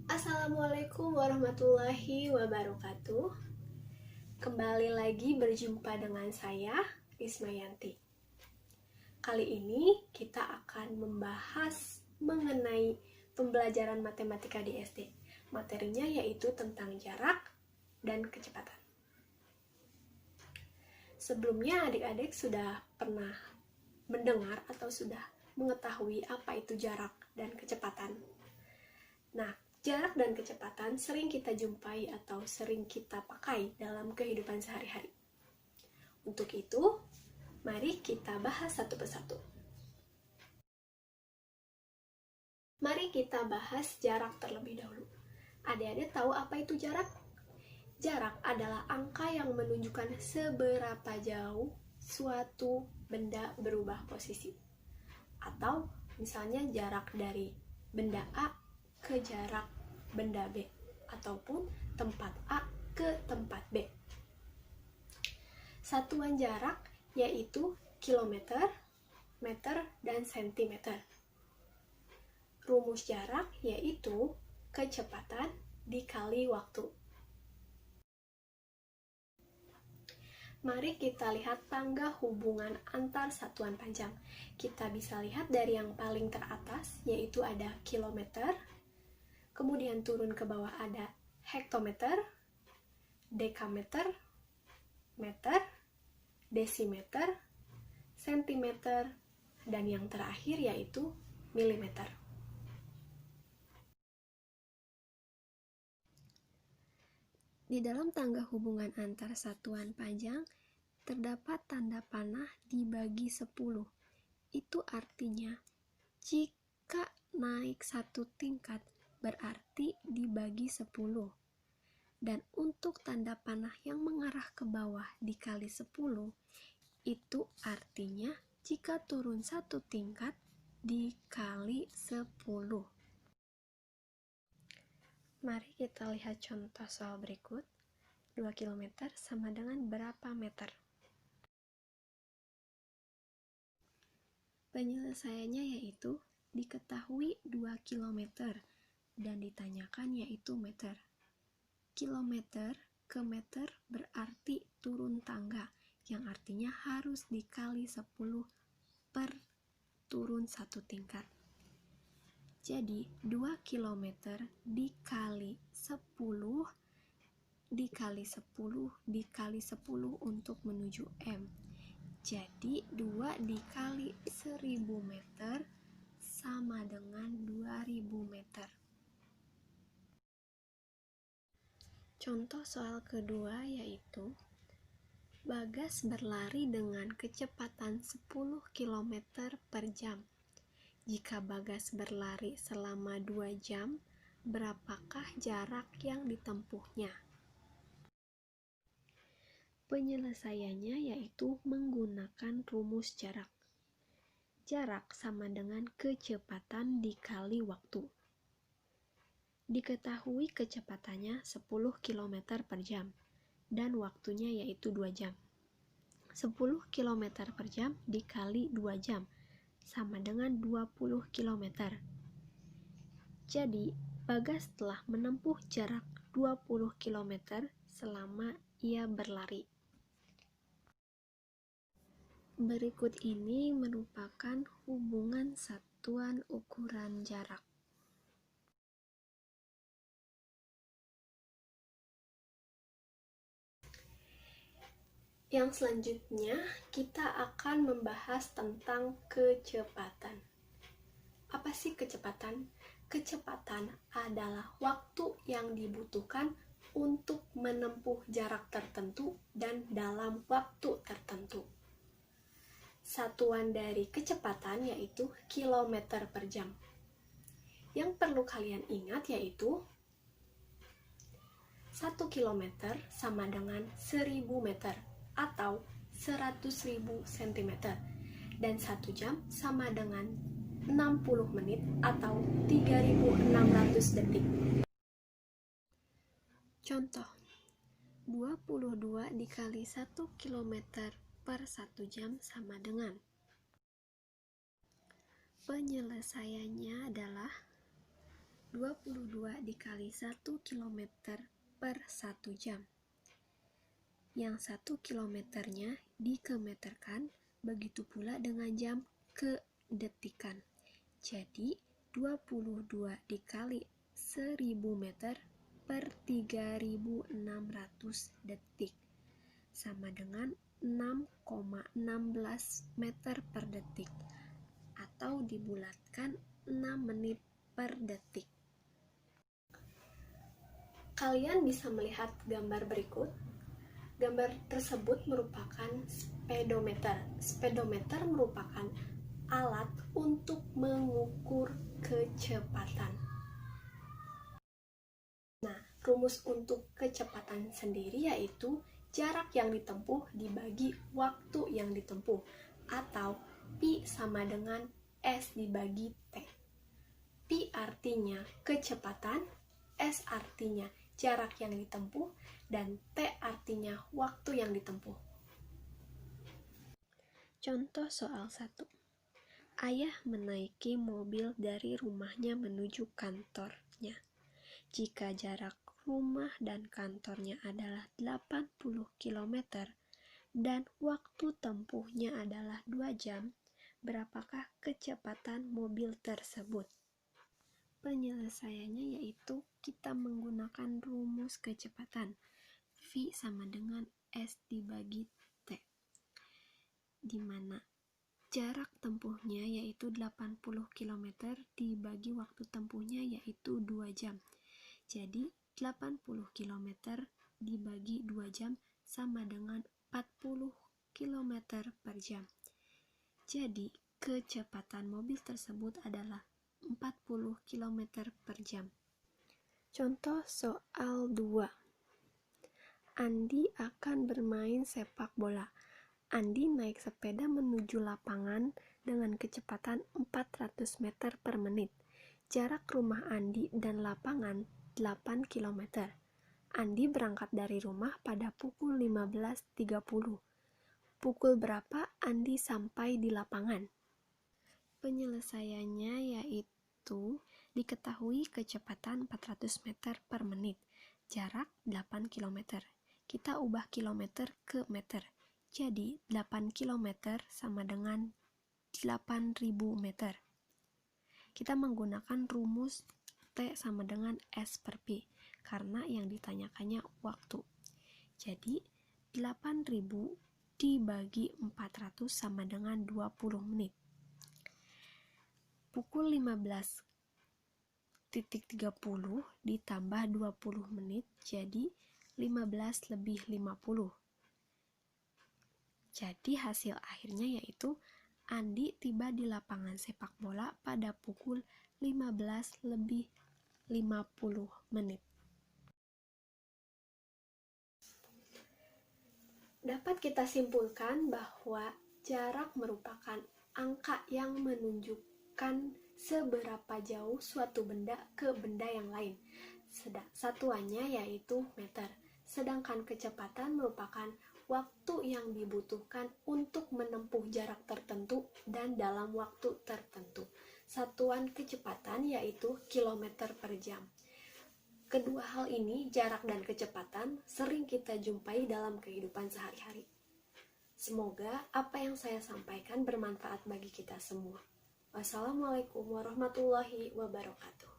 Assalamualaikum warahmatullahi wabarakatuh. Kembali lagi berjumpa dengan saya, Rismayanti. Kali ini kita akan membahas mengenai pembelajaran matematika di SD. Materinya yaitu tentang jarak dan kecepatan. Sebelumnya adik-adik sudah pernah mendengar atau sudah mengetahui apa itu jarak dan kecepatan. Nah, jarak dan kecepatan sering kita jumpai atau sering kita pakai dalam kehidupan sehari-hari. Untuk itu, mari kita bahas satu persatu. Mari kita bahas jarak terlebih dahulu. Adik-adik tahu apa itu jarak? Jarak adalah angka yang menunjukkan seberapa jauh suatu benda berubah posisi. Atau misalnya jarak dari benda A ke jarak benda B, ataupun tempat A ke tempat B. Satuan jarak yaitu kilometer, meter, dan sentimeter. Rumus jarak yaitu kecepatan dikali waktu. Mari kita lihat tangga hubungan antar satuan panjang. Kita bisa lihat dari yang paling teratas, yaitu ada kilometer. Kemudian turun ke bawah ada hektometer, dekameter, meter, desimeter, sentimeter, dan yang terakhir yaitu milimeter. Di dalam tangga hubungan antar satuan panjang, terdapat tanda panah dibagi 10. Itu artinya, jika naik satu tingkat, berarti dibagi 10. Dan untuk tanda panah yang mengarah ke bawah dikali 10, itu artinya jika turun satu tingkat dikali 10. Mari kita lihat contoh soal berikut. 2 km sama dengan berapa meter? Penyelesaiannya yaitu diketahui 2 km dan ditanyakan yaitu meter. Kilometer ke meter berarti turun tangga, yang artinya harus dikali 10 per turun satu tingkat. Jadi 2 km dikali 10 dikali 10 dikali 10 untuk menuju M. Jadi 2 dikali 1000 meter sama dengan 2000 meter. Contoh soal kedua yaitu Bagas berlari dengan kecepatan 10 km per jam. Jika Bagas berlari selama 2 jam, berapakah jarak yang ditempuhnya? Penyelesaiannya yaitu menggunakan rumus jarak. Jarak sama dengan kecepatan dikali waktu. Diketahui kecepatannya 10 km per jam dan waktunya yaitu 2 jam. 10 km per jam dikali 2 jam sama dengan 20 km. Jadi, Bagas telah menempuh jarak 20 km selama ia berlari. Berikut ini merupakan hubungan satuan ukuran jarak. Yang selanjutnya, kita akan membahas tentang kecepatan. Apa sih kecepatan? Kecepatan adalah waktu yang dibutuhkan untuk menempuh jarak tertentu dan dalam waktu tertentu. Satuan dari kecepatan yaitu kilometer per jam. Yang perlu kalian ingat yaitu 1 kilometer sama dengan 1000 meter atau 100.000 cm, dan 1 jam sama dengan 60 menit atau 3600 detik. Contoh, 22 dikali 1 km per 1 jam sama dengan. Penyelesaiannya adalah 22 dikali 1 km per 1 jam. Yang 1 kilometernya dikemeterkan, begitu pula dengan jam kedetikan. Jadi 22 dikali 1000 meter per 3600 detik sama dengan 6,16 meter per detik, atau dibulatkan 6 menit per detik. Kalian bisa melihat gambar berikut. Gambar tersebut merupakan speedometer. Speedometer merupakan alat untuk mengukur kecepatan. Nah, rumus untuk kecepatan sendiri yaitu jarak yang ditempuh dibagi waktu yang ditempuh, atau Pi sama dengan S dibagi T. Pi artinya kecepatan, S artinya jarak yang ditempuh, dan T artinya waktu yang ditempuh. Contoh soal 1. Ayah menaiki mobil dari rumahnya menuju kantornya. Jika jarak rumah dan kantornya adalah 80 km dan waktu tempuhnya adalah 2 jam, berapakah kecepatan mobil tersebut? Penyelesaiannya yaitu kita menggunakan rumus kecepatan. V sama dengan S dibagi T, di mana jarak tempuhnya yaitu 80 km dibagi waktu tempuhnya yaitu 2 jam. Jadi 80 km dibagi 2 jam sama dengan 40 km per jam. Jadi kecepatan mobil tersebut adalah 40 km per jam. Contoh soal 2. Andi akan bermain sepak bola. Andi naik sepeda menuju lapangan dengan kecepatan 400 meter per menit. Jarak rumah Andi dan lapangan 8 km. Andi berangkat dari rumah pada pukul 15.30. Pukul berapa Andi sampai di lapangan? Penyelesaiannya yaitu diketahui kecepatan 400 meter per menit, jarak 8 km. Kita ubah kilometer ke meter. Jadi 8 km sama dengan 8.000 meter. Kita menggunakan rumus T sama dengan S per P, karena yang ditanyakannya waktu. Jadi 8.000 dibagi 400 sama dengan 20 menit. Pukul 15.30 ditambah 20 menit jadi 15 lebih 50. Jadi hasil akhirnya yaitu Andi tiba di lapangan sepak bola pada pukul 15 lebih 50 menit. Dapat kita simpulkan bahwa jarak merupakan angka yang menunjukkan seberapa jauh suatu benda ke benda yang lain. Satuannya yaitu meter. Sedangkan kecepatan merupakan waktu yang dibutuhkan untuk menempuh jarak tertentu dan dalam waktu tertentu. Satuan kecepatan yaitu kilometer per jam. Kedua hal ini, jarak dan kecepatan, sering kita jumpai dalam kehidupan sehari-hari. Semoga apa yang saya sampaikan bermanfaat bagi kita semua. Wassalamualaikum warahmatullahi wabarakatuh.